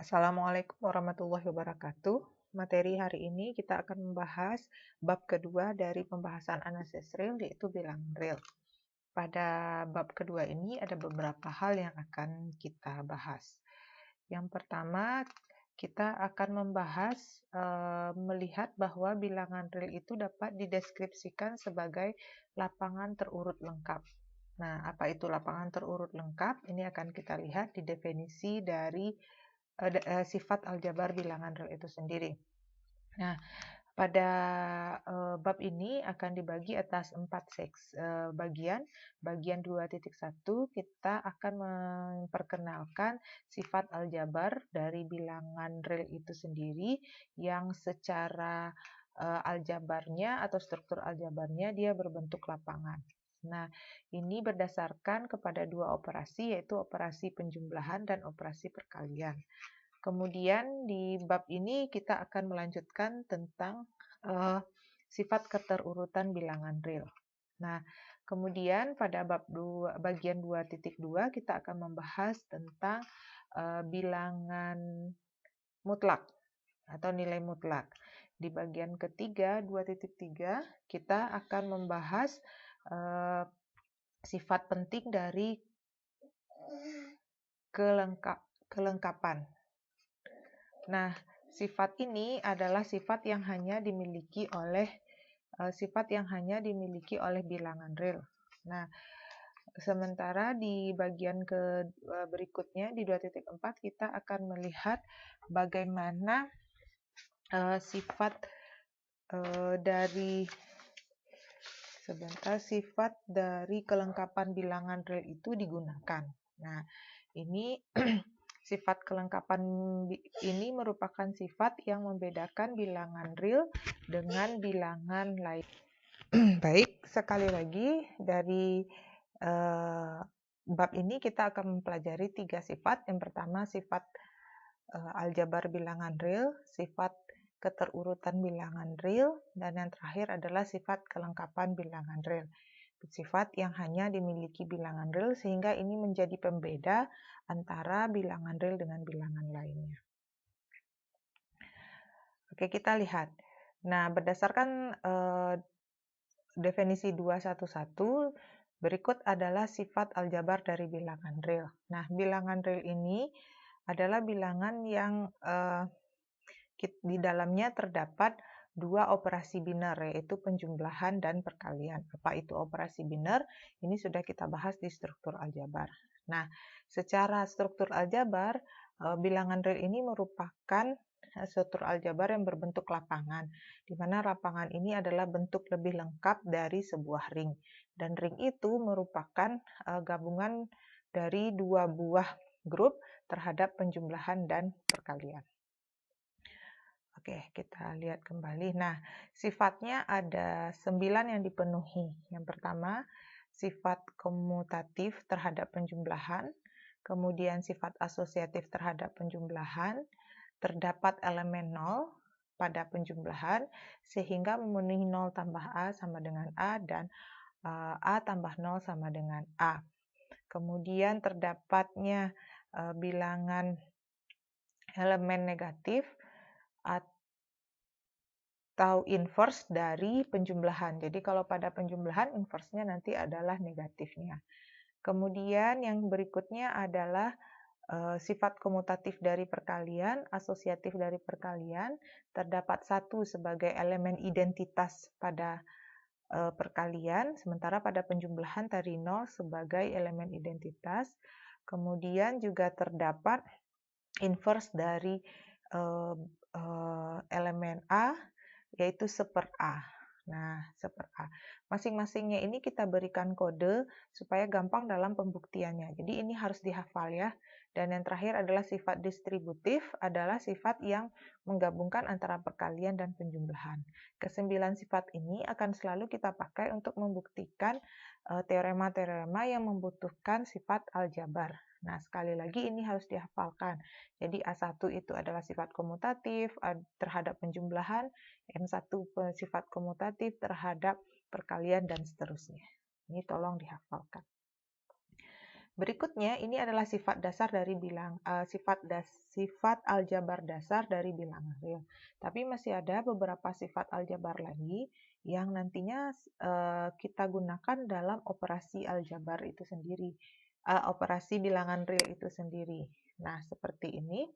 Assalamualaikum warahmatullahi wabarakatuh. Materi hari ini kita akan membahas bab kedua dari pembahasan analisis real, yaitu bilangan real. Pada bab kedua ini ada beberapa hal yang akan kita bahas. Yang pertama, kita akan membahas melihat bahwa bilangan real itu dapat dideskripsikan sebagai lapangan terurut lengkap. Nah, apa itu lapangan terurut lengkap? Ini akan kita lihat di definisi dari sifat aljabar bilangan real itu sendiri. Nah, pada bab ini akan dibagi atas 4 bagian. Bagian 2.1 kita akan memperkenalkan sifat aljabar dari bilangan real itu sendiri yang secara aljabarnya atau struktur aljabarnya dia berbentuk lapangan. Nah, ini berdasarkan kepada dua operasi, yaitu operasi penjumlahan dan operasi perkalian. Kemudian di bab ini kita akan melanjutkan tentang sifat keterurutan bilangan real. Nah, kemudian pada bab bagian 2.2 kita akan membahas tentang bilangan mutlak atau nilai mutlak. Di bagian ketiga 2.3 kita akan membahas sifat penting dari kelengkapan. Nah, sifat ini adalah sifat yang hanya dimiliki oleh bilangan real. Nah, sementara di bagian berikutnya di 2.4 kita akan melihat bagaimana sifat dari kelengkapan bilangan real itu digunakan. Nah, ini sifat kelengkapan ini merupakan sifat yang membedakan bilangan real dengan bilangan lain. Baik, sekali lagi dari bab ini kita akan mempelajari 3 sifat. Yang pertama sifat aljabar bilangan real, sifat keterurutan bilangan real, dan yang terakhir adalah sifat kelengkapan bilangan real. Sifat yang hanya dimiliki bilangan real sehingga ini menjadi pembeda antara bilangan real dengan bilangan lainnya. Oke, kita lihat. Nah, berdasarkan definisi 211, berikut adalah sifat aljabar dari bilangan real. Nah, bilangan real ini adalah bilangan yang di dalamnya terdapat dua operasi biner, yaitu penjumlahan dan perkalian. Apa itu operasi biner? Ini sudah kita bahas di struktur aljabar. Nah, secara struktur aljabar, bilangan real ini merupakan struktur aljabar yang berbentuk lapangan, di mana lapangan ini adalah bentuk lebih lengkap dari sebuah ring. Dan ring itu merupakan gabungan dari dua buah grup terhadap penjumlahan dan perkalian. Oke, kita lihat kembali. Nah, sifatnya ada 9 yang dipenuhi. Yang pertama, sifat komutatif terhadap penjumlahan, kemudian sifat asosiatif terhadap penjumlahan, terdapat elemen 0 pada penjumlahan, sehingga memenuhi 0 tambah A sama dengan A, dan A tambah 0 sama dengan A. Kemudian terdapatnya bilangan elemen negatif atau inverse dari penjumlahan. Jadi kalau pada penjumlahan inverse-nya nanti adalah negatifnya. Kemudian yang berikutnya adalah sifat komutatif dari perkalian, asosiatif dari perkalian, terdapat 1 sebagai elemen identitas pada perkalian, sementara pada penjumlahan tadi 0 sebagai elemen identitas. Kemudian juga terdapat inverse dari elemen A, yaitu seper A. Nah, seper A. Masing-masingnya ini kita berikan kode supaya gampang dalam pembuktiannya. Jadi ini harus dihafal ya. Dan yang terakhir adalah sifat distributif, adalah sifat yang menggabungkan antara perkalian dan penjumlahan. Kesembilan sifat ini akan selalu kita pakai untuk membuktikan teorema-teorema yang membutuhkan sifat aljabar. Nah, sekali lagi ini harus dihafalkan. Jadi A1 itu adalah sifat komutatif terhadap penjumlahan, M1 sifat komutatif terhadap perkalian, dan seterusnya. Ini tolong dihafalkan. Berikutnya, ini adalah sifat dasar dari sifat aljabar dasar dari bilangan real. Tapi masih ada beberapa sifat aljabar lagi yang nantinya kita gunakan dalam operasi aljabar itu sendiri, operasi bilangan real itu sendiri. Nah, seperti ini.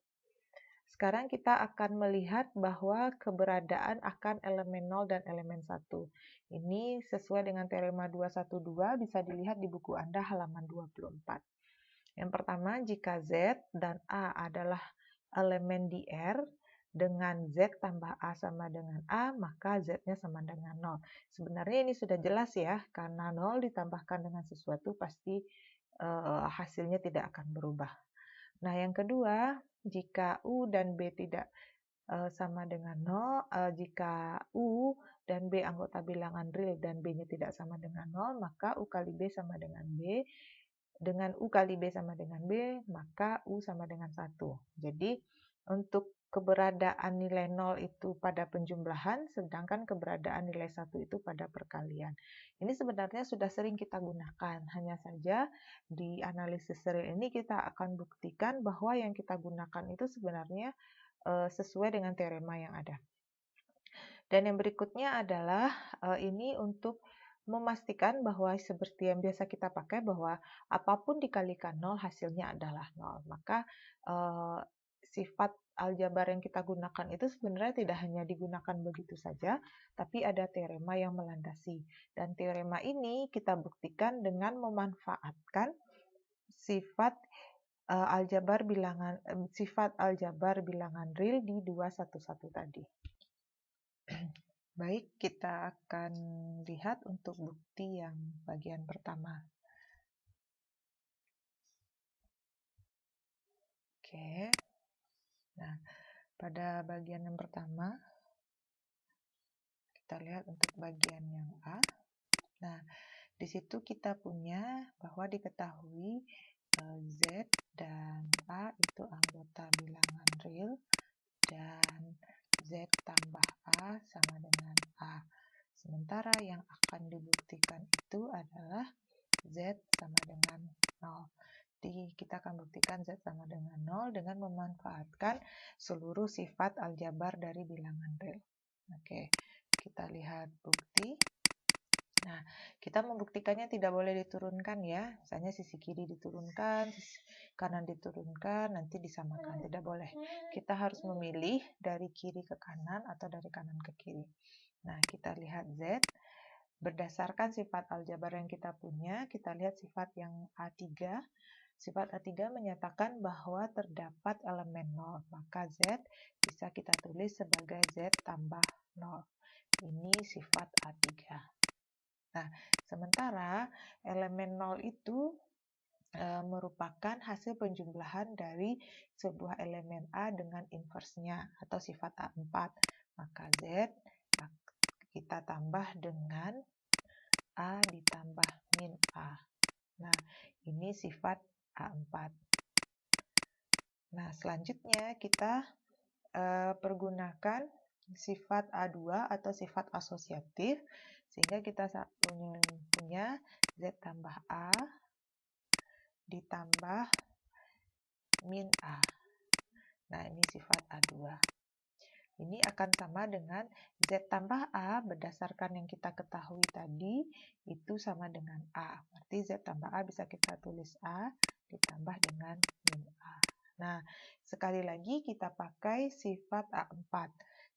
Sekarang kita akan melihat bahwa keberadaan akan elemen 0 dan elemen 1. Ini sesuai dengan teorema 212 bisa dilihat di buku Anda halaman 24. Yang pertama, jika Z dan A adalah elemen di R, dengan Z tambah A sama dengan A, maka Z-nya sama dengan 0. Sebenarnya ini sudah jelas ya, karena 0 ditambahkan dengan sesuatu pasti hasilnya tidak akan berubah. Nah, yang kedua, jika U dan B tidak sama dengan 0, jika U dan B anggota bilangan real dan B-nya tidak sama dengan 0, maka U kali B sama dengan B. Dengan U kali B sama dengan B, maka U sama dengan 1. Jadi, untuk keberadaan nilai 0 itu pada penjumlahan, sedangkan keberadaan nilai 1 itu pada perkalian. Ini sebenarnya sudah sering kita gunakan, hanya saja di analisis real ini kita akan buktikan bahwa yang kita gunakan itu sebenarnya sesuai dengan teorema yang ada. Dan yang berikutnya adalah ini untuk memastikan bahwa seperti yang biasa kita pakai bahwa apapun dikalikan 0 hasilnya adalah 0. Maka sifat aljabar yang kita gunakan itu sebenarnya tidak hanya digunakan begitu saja, tapi ada teorema yang melandasi. Dan teorema ini kita buktikan dengan memanfaatkan sifat sifat aljabar bilangan real di 211 tadi. Baik, kita akan lihat untuk bukti yang bagian pertama. Oke. Nah, pada bagian yang pertama, kita lihat untuk bagian yang A. Nah, di situ kita punya bahwa diketahui Z dan A itu anggota bilangan real, dan Z tambah A sama dengan A. Sementara yang akan dibuktikan itu adalah Z sama dengan 0. Jadi kita akan buktikan Z sama dengan 0 dengan memanfaatkan seluruh sifat aljabar dari bilangan real. Oke, kita lihat bukti. Nah, kita membuktikannya tidak boleh diturunkan ya. Misalnya sisi kiri diturunkan, sisi kanan diturunkan, nanti disamakan. Tidak boleh. Kita harus memilih dari kiri ke kanan atau dari kanan ke kiri. Nah, kita lihat Z. Berdasarkan sifat aljabar yang kita punya, kita lihat sifat yang A3. Sifat A3 menyatakan bahwa terdapat elemen 0. Maka Z bisa kita tulis sebagai Z tambah 0. Ini sifat A3. Nah, sementara elemen 0 itu merupakan hasil penjumlahan dari sebuah elemen A dengan inversnya atau sifat A4. Maka Z kita tambah dengan A ditambah min A. Nah, ini sifat A4. Nah, selanjutnya kita pergunakan sifat A2 atau sifat asosiatif, sehingga kita punya Z tambah A ditambah min A. Nah, ini sifat A2. Ini akan sama dengan Z tambah A berdasarkan yang kita ketahui tadi, itu sama dengan A. Berarti Z tambah A bisa kita tulis A ditambah dengan min A. Nah, sekali lagi kita pakai sifat A4.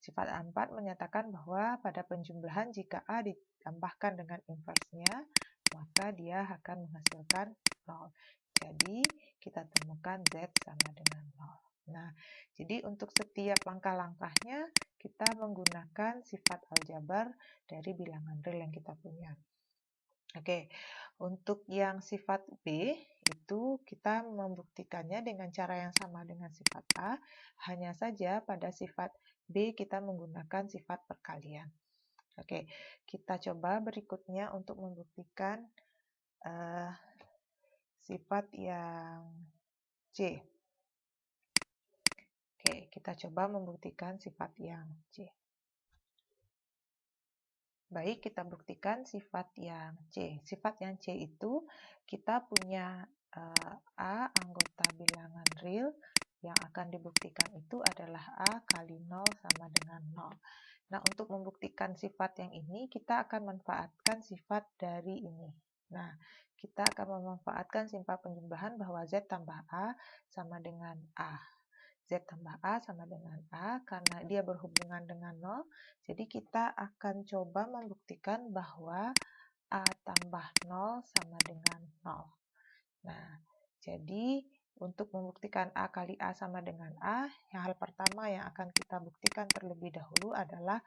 Sifat A4 menyatakan bahwa pada penjumlahan jika A ditambahkan dengan inversnya, maka dia akan menghasilkan 0. Jadi, kita temukan Z sama dengan 0. Nah, jadi untuk setiap langkah-langkahnya kita menggunakan sifat aljabar dari bilangan real yang kita punya. Oke, untuk yang sifat B itu kita membuktikannya dengan cara yang sama dengan sifat A, hanya saja pada sifat B kita menggunakan sifat perkalian. Oke, kita coba berikutnya untuk membuktikan sifat yang C. Oke, kita coba membuktikan sifat yang C. Baik, kita buktikan sifat yang C. Sifat yang C itu kita punya A anggota bilangan real, yang akan dibuktikan itu adalah A kali 0 sama dengan 0. Nah, untuk membuktikan sifat yang ini, kita akan manfaatkan sifat dari ini. Nah, kita akan memanfaatkan sifat penjumlahan bahwa Z tambah A sama dengan A. Z tambah A sama dengan A, karena dia berhubungan dengan 0, jadi kita akan coba membuktikan bahwa A tambah 0 sama dengan 0. Nah, jadi untuk membuktikan A kali A sama dengan A, hal pertama yang akan kita buktikan terlebih dahulu adalah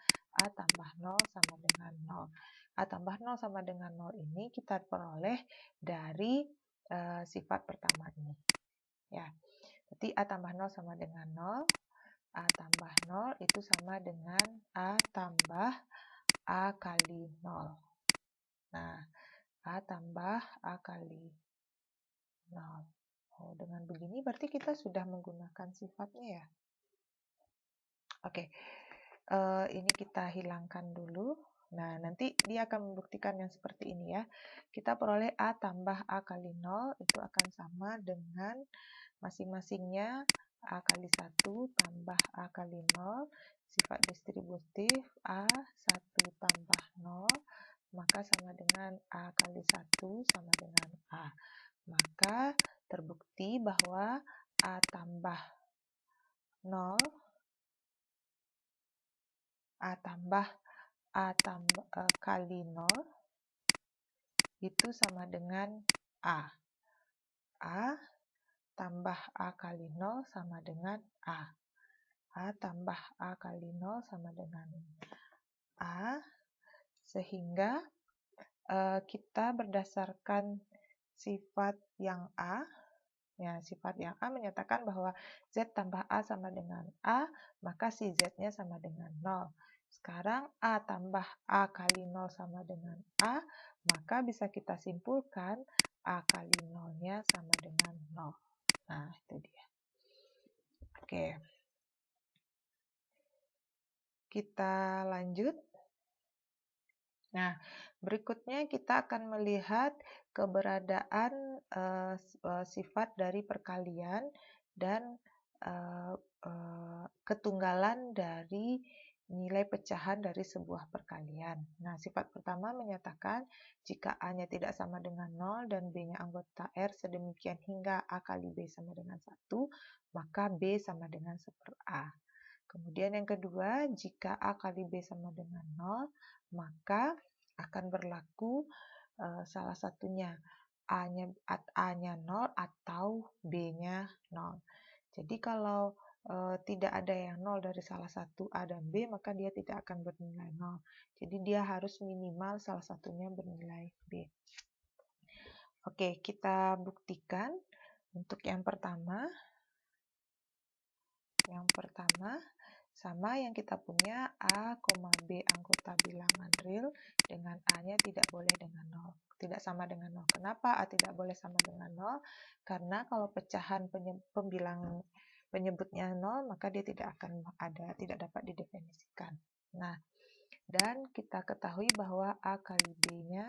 A tambah 0 sama dengan 0. A tambah 0 sama dengan 0 ini kita peroleh dari sifat pertama ini. Ya, berarti A tambah 0 sama dengan 0, A tambah 0 itu sama dengan A tambah A kali 0. Nah, A tambah A kali 0. Oh, dengan begini berarti kita sudah menggunakan sifatnya ya. Oke, ini kita hilangkan dulu. Nah, nanti dia akan membuktikan yang seperti ini ya. Kita peroleh A tambah A kali 0 itu akan sama dengan masing-masingnya A kali 1 tambah A kali 0, sifat distributif A 1 tambah 0, maka sama dengan A kali 1 sama dengan A. Maka terbukti bahwa A tambah 0, kali 0 itu sama dengan A. A tambah A kali 0 sama dengan A. A tambah A kali 0 sama dengan A. Sehingga kita berdasarkan sifat yang A, ya, sifat yang A menyatakan bahwa Z tambah A sama dengan A, maka si Z-nya sama dengan 0. Sekarang A tambah A kali 0 sama dengan A, maka bisa kita simpulkan A kali 0-nya sama dengan 0. Nah, itu dia. Oke. Kita lanjut. Nah, berikutnya kita akan melihat keberadaan sifat dari perkalian dan ketunggalan dari nilai pecahan dari sebuah perkalian. Nah, sifat pertama menyatakan jika A-nya tidak sama dengan 0 dan B-nya anggota R sedemikian hingga A kali B sama dengan 1, maka B sama dengan 1 per A. Kemudian yang kedua, jika A kali B sama dengan 0, maka akan berlaku salah satunya A-nya 0 atau B-nya 0. Jadi kalau tidak ada yang 0 dari salah satu A dan B, maka dia tidak akan bernilai 0. Jadi dia harus minimal salah satunya bernilai B. Oke, kita buktikan untuk yang pertama. Yang pertama, sama yang kita punya A, B anggota bilangan real dengan A-nya tidak boleh dengan 0. Tidak sama dengan 0. Kenapa A tidak boleh sama dengan 0? Karena kalau pecahan pembilang penyebutnya 0, maka dia tidak akan ada, tidak dapat didefinisikan. Nah, dan kita ketahui bahwa A kali B-nya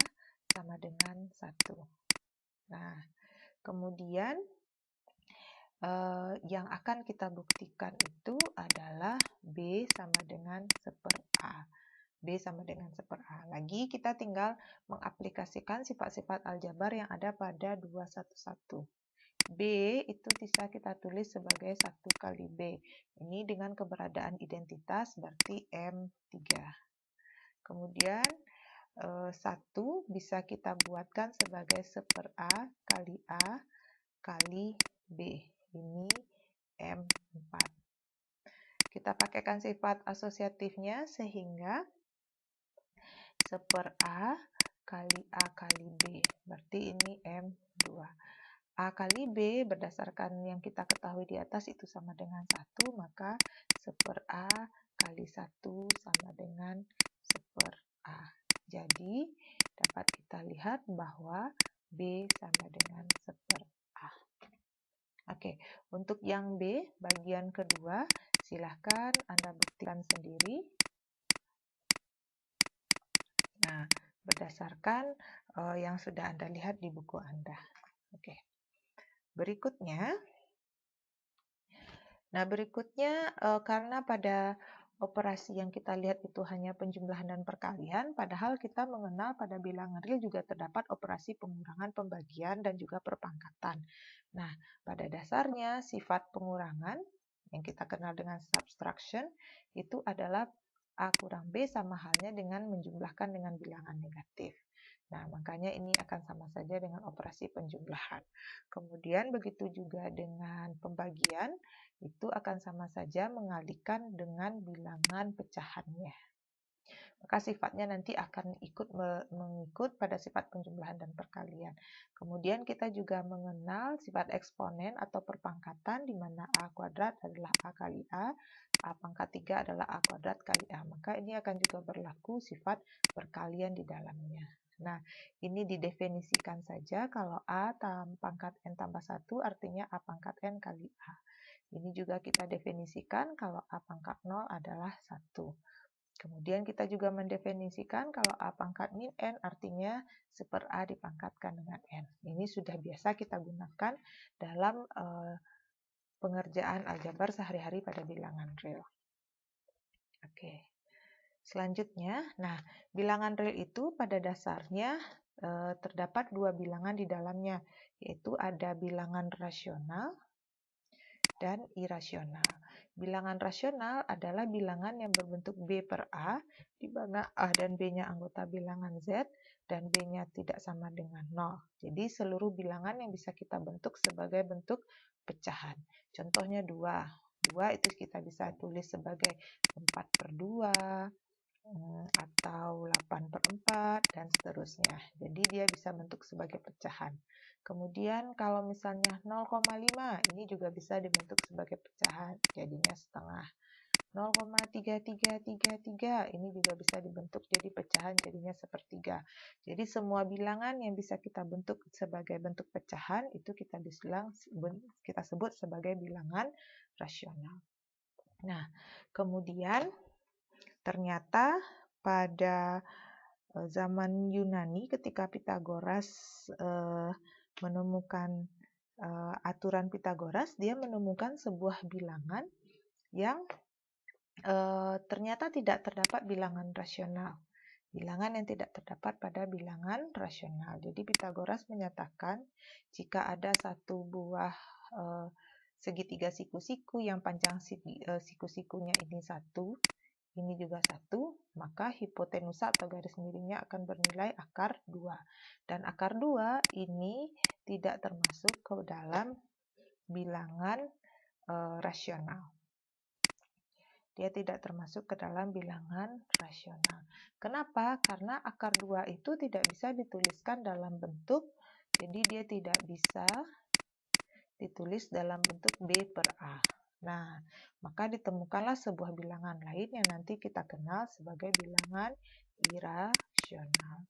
sama dengan 1. Nah, kemudian yang akan kita buktikan itu adalah B sama dengan 1 per A. B sama dengan 1 per A. Lagi kita tinggal mengaplikasikan sifat-sifat aljabar yang ada pada 211. B itu bisa kita tulis sebagai 1 kali B. Ini dengan keberadaan identitas berarti M3. Kemudian 1 bisa kita buatkan sebagai 1 per A kali B. Ini M4. Kita pakaikan sifat asosiatifnya sehingga 1 per A kali B. Berarti ini M2. A kali B berdasarkan yang kita ketahui di atas itu sama dengan 1, maka 1 per A kali 1 sama dengan 1 per A. Jadi, dapat kita lihat bahwa B sama dengan 1 per A. Oke, untuk yang B, bagian kedua, silahkan Anda buktikan sendiri. Nah, berdasarkan yang sudah Anda lihat di buku Anda. Oke. Berikutnya, karena pada operasi yang kita lihat itu hanya penjumlahan dan perkalian, padahal kita mengenal pada bilangan real juga terdapat operasi pengurangan, pembagian, dan juga perpangkatan. Nah, pada dasarnya sifat pengurangan yang kita kenal dengan subtraction itu adalah A kurang B sama halnya dengan menjumlahkan dengan bilangan negatif. Nah, makanya ini akan sama saja dengan operasi penjumlahan. Kemudian begitu juga dengan pembagian, itu akan sama saja mengalihkan dengan bilangan pecahannya. Maka sifatnya nanti akan mengikut pada sifat penjumlahan dan perkalian. Kemudian kita juga mengenal sifat eksponen atau perpangkatan, di mana A kuadrat adalah A kali A pangkat 3 adalah A kuadrat kali A. Maka ini akan juga berlaku sifat perkalian di dalamnya. Nah, ini didefinisikan saja kalau A pangkat N tambah 1 artinya A pangkat N kali A. Ini juga kita definisikan kalau A pangkat 0 adalah 1. Kemudian kita juga mendefinisikan kalau A pangkat min N artinya 1/A dipangkatkan dengan N. Ini sudah biasa kita gunakan dalam pengerjaan aljabar sehari-hari pada bilangan real. Oke. Selanjutnya, bilangan real itu pada dasarnya terdapat dua bilangan di dalamnya, yaitu ada bilangan rasional dan irasional. Bilangan rasional adalah bilangan yang berbentuk B per A, di mana A dan B-nya anggota bilangan Z, dan B-nya tidak sama dengan 0. Jadi seluruh bilangan yang bisa kita bentuk sebagai bentuk pecahan. Contohnya 2. 2 itu kita bisa tulis sebagai 4/2, atau 8/4, dan seterusnya. Jadi dia bisa bentuk sebagai pecahan. Kemudian kalau misalnya 0,5, ini juga bisa dibentuk sebagai pecahan, jadinya setengah. 0,3333, ini juga bisa dibentuk jadi pecahan, jadinya sepertiga. Jadi semua bilangan yang bisa kita bentuk sebagai bentuk pecahan, itu kita sebut sebagai bilangan rasional. Nah, kemudian ternyata pada zaman Yunani ketika Pythagoras menemukan aturan Pythagoras, dia menemukan sebuah bilangan yang ternyata tidak terdapat bilangan rasional. Bilangan yang tidak terdapat pada bilangan rasional. Jadi Pythagoras menyatakan jika ada satu buah segitiga siku-siku yang panjang siku-sikunya ini 1, ini juga 1, maka hipotenusa atau garis miringnya akan bernilai akar 2. Dan akar 2 ini tidak termasuk ke dalam bilangan rasional. Dia tidak termasuk ke dalam bilangan rasional. Kenapa? Karena akar 2 itu tidak bisa dituliskan dalam bentuk, jadi dia tidak bisa ditulis dalam bentuk B per A. Nah, maka ditemukanlah sebuah bilangan lain yang nanti kita kenal sebagai bilangan irasional.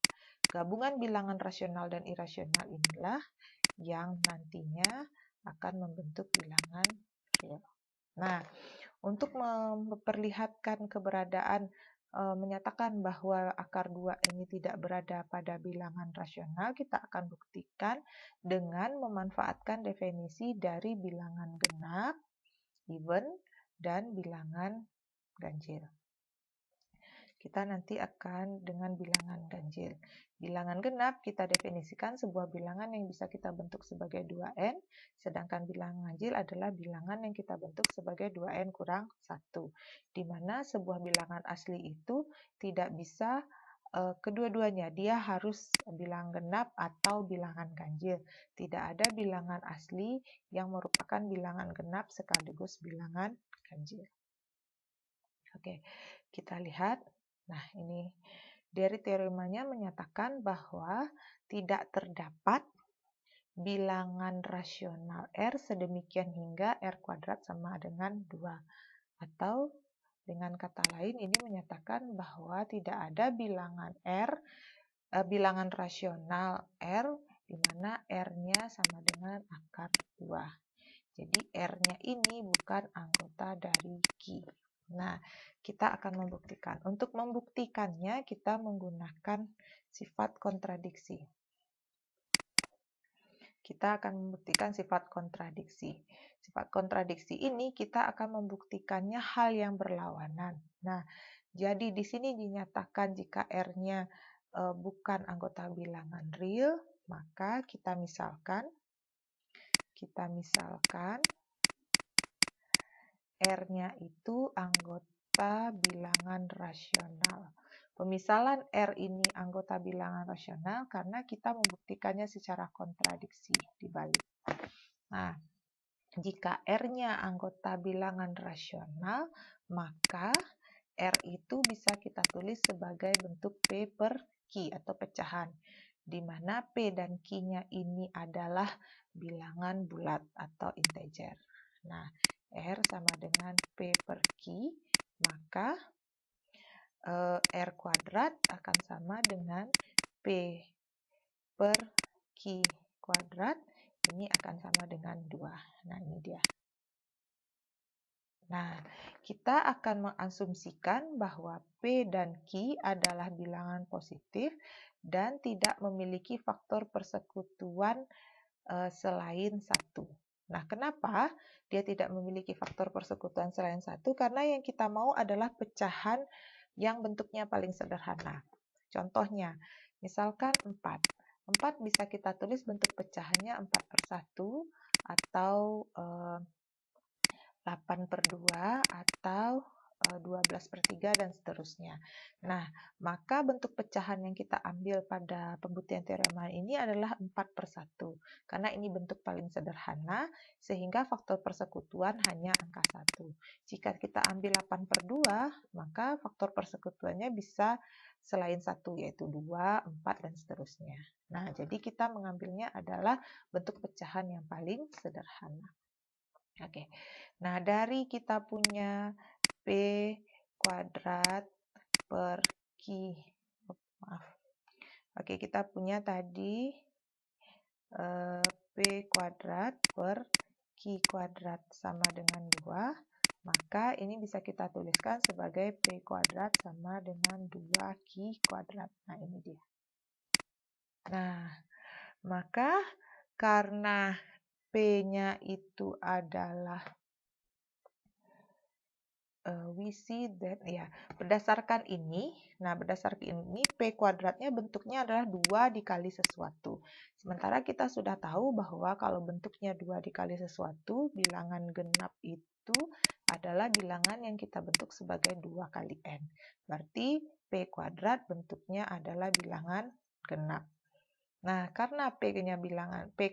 Gabungan bilangan rasional dan irasional inilah yang nantinya akan membentuk bilangan real. Nah, untuk memperlihatkan keberadaan, menyatakan bahwa akar 2 ini tidak berada pada bilangan rasional, kita akan buktikan dengan memanfaatkan definisi dari bilangan genap, even, dan bilangan ganjil. Kita nanti akan dengan bilangan ganjil. Bilangan genap kita definisikan sebuah bilangan yang bisa kita bentuk sebagai 2n, sedangkan bilangan ganjil adalah bilangan yang kita bentuk sebagai 2n kurang 1, di mana sebuah bilangan asli itu tidak bisa kedua-duanya, dia harus bilangan genap atau bilangan ganjil. Tidak ada bilangan asli yang merupakan bilangan genap sekaligus bilangan ganjil. Oke, kita lihat. Nah, ini dari teoremanya menyatakan bahwa tidak terdapat bilangan rasional R sedemikian hingga R kuadrat sama dengan 2. Atau dengan kata lain ini menyatakan bahwa tidak ada bilangan bilangan rasional R di mana R-nya sama dengan akar 2. Jadi R-nya ini bukan anggota dari Q. Nah, kita akan membuktikan. Untuk membuktikannya, kita menggunakan sifat kontradiksi. kita akan membuktikan sifat kontradiksi. Sifat kontradiksi ini kita akan membuktikannya hal yang berlawanan. Nah, jadi di sini dinyatakan jika R-nya bukan anggota bilangan real, maka kita misalkan R-nya itu anggota bilangan rasional. Pemisalan R ini anggota bilangan rasional karena kita membuktikannya secara kontradiksi dibalik. Nah, jika R-nya anggota bilangan rasional, maka R itu bisa kita tulis sebagai bentuk P per Q atau pecahan, di mana P dan Q-nya ini adalah bilangan bulat atau integer. Nah, R sama dengan P per Q, maka R kuadrat akan sama dengan P per Q kuadrat, ini akan sama dengan 2. Nah, ini dia. Nah, kita akan mengasumsikan bahwa P dan Q adalah bilangan positif dan tidak memiliki faktor persekutuan selain 1. Nah, kenapa dia tidak memiliki faktor persekutuan selain 1? Karena yang kita mau adalah pecahan yang bentuknya paling sederhana. Contohnya, misalkan 4. 4 bisa kita tulis bentuk pecahannya 4 per 1 atau 8 per 2 atau 12 per 3 dan seterusnya. Nah, maka bentuk pecahan yang kita ambil pada pembuktian teorema ini adalah 4 per 1. Karena ini bentuk paling sederhana, sehingga faktor persekutuan hanya angka 1. Jika kita ambil 8 per 2, maka faktor persekutuannya bisa selain 1, yaitu 2, 4, dan seterusnya. Nah, jadi kita mengambilnya adalah bentuk pecahan yang paling sederhana. Oke, nah dari kita punya P kuadrat per Q, maaf. Oke, kita punya tadi P kuadrat per Q kuadrat sama dengan 2, maka ini bisa kita tuliskan sebagai P kuadrat sama dengan 2Q kuadrat. Nah, ini dia. Nah, maka karena P-nya itu adalah we see that, ya, berdasarkan ini, P kuadratnya bentuknya adalah 2 dikali sesuatu. Sementara kita sudah tahu bahwa kalau bentuknya 2 dikali sesuatu, bilangan genap itu adalah bilangan yang kita bentuk sebagai 2 kali N. Berarti P kuadrat bentuknya adalah bilangan genap. Nah, karena P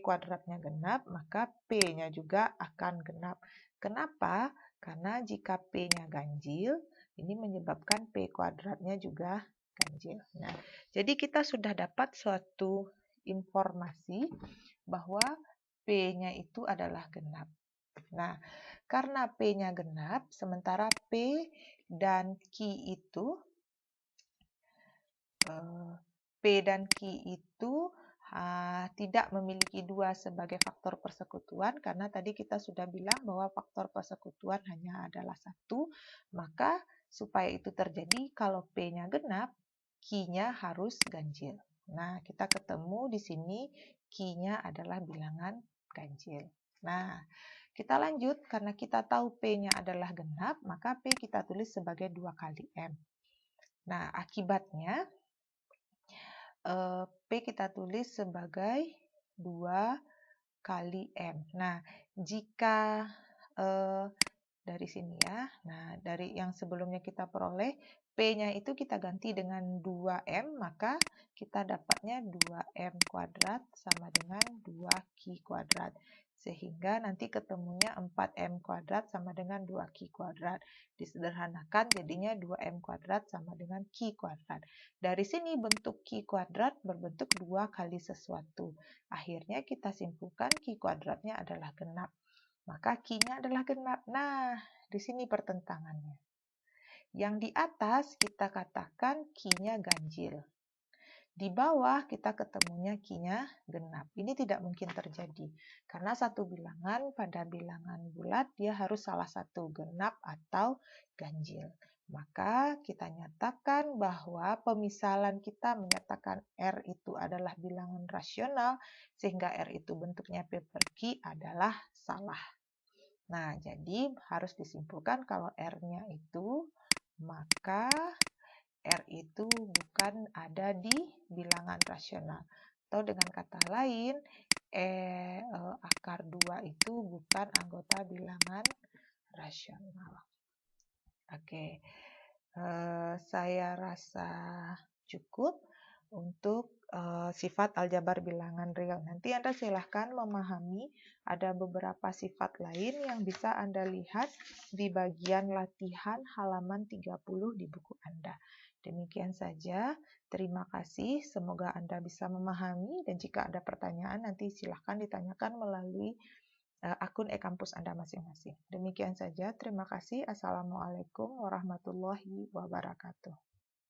kuadratnya genap, maka P-nya juga akan genap. Kenapa? Karena jika P-nya ganjil, ini menyebabkan P kuadratnya juga ganjil. Nah, jadi kita sudah dapat suatu informasi bahwa P-nya itu adalah genap. Nah, karena P-nya genap, sementara P dan Q itu tidak memiliki 2 sebagai faktor persekutuan, karena tadi kita sudah bilang bahwa faktor persekutuan hanya adalah 1, maka supaya itu terjadi, kalau P-nya genap, Q-nya harus ganjil. Nah, kita ketemu di sini Q-nya adalah bilangan ganjil. Nah, kita lanjut, karena kita tahu P-nya adalah genap, maka P kita tulis sebagai 2 kali M. Nah, akibatnya P kita tulis sebagai 2 kali M. Nah, jika dari sini ya, nah dari yang sebelumnya kita peroleh, P-nya itu kita ganti dengan 2M, maka kita dapatnya 2M kuadrat sama dengan 2Q kuadrat. Sehingga nanti ketemunya 4M kuadrat sama dengan 2Q kuadrat. Disederhanakan jadinya 2M kuadrat sama dengan Q kuadrat. Dari sini bentuk Q kuadrat berbentuk 2 kali sesuatu. Akhirnya kita simpulkan Q kuadratnya adalah genap. Maka Q-nya adalah genap. Nah, di sini pertentangannya. Yang di atas kita katakan Q-nya ganjil. Di bawah kita ketemunya Q-nya genap. Ini tidak mungkin terjadi. Karena satu bilangan pada bilangan bulat dia harus salah satu genap atau ganjil. Maka kita nyatakan bahwa pemisalan kita menyatakan R itu adalah bilangan rasional, sehingga R itu bentuknya paper key adalah salah. Nah, jadi harus disimpulkan kalau R-nya itu, maka R itu bukan ada di bilangan rasional. Atau dengan kata lain, akar 2 itu bukan anggota bilangan rasional. Oke, saya rasa cukup untuk sifat aljabar bilangan real. Nanti Anda silahkan memahami ada beberapa sifat lain yang bisa Anda lihat di bagian latihan halaman 30 di buku Anda. Demikian saja, terima kasih. Semoga Anda bisa memahami dan jika ada pertanyaan nanti silahkan ditanyakan melalui akun e-kampus Anda masing-masing. Demikian saja, terima kasih. Assalamualaikum warahmatullahi wabarakatuh.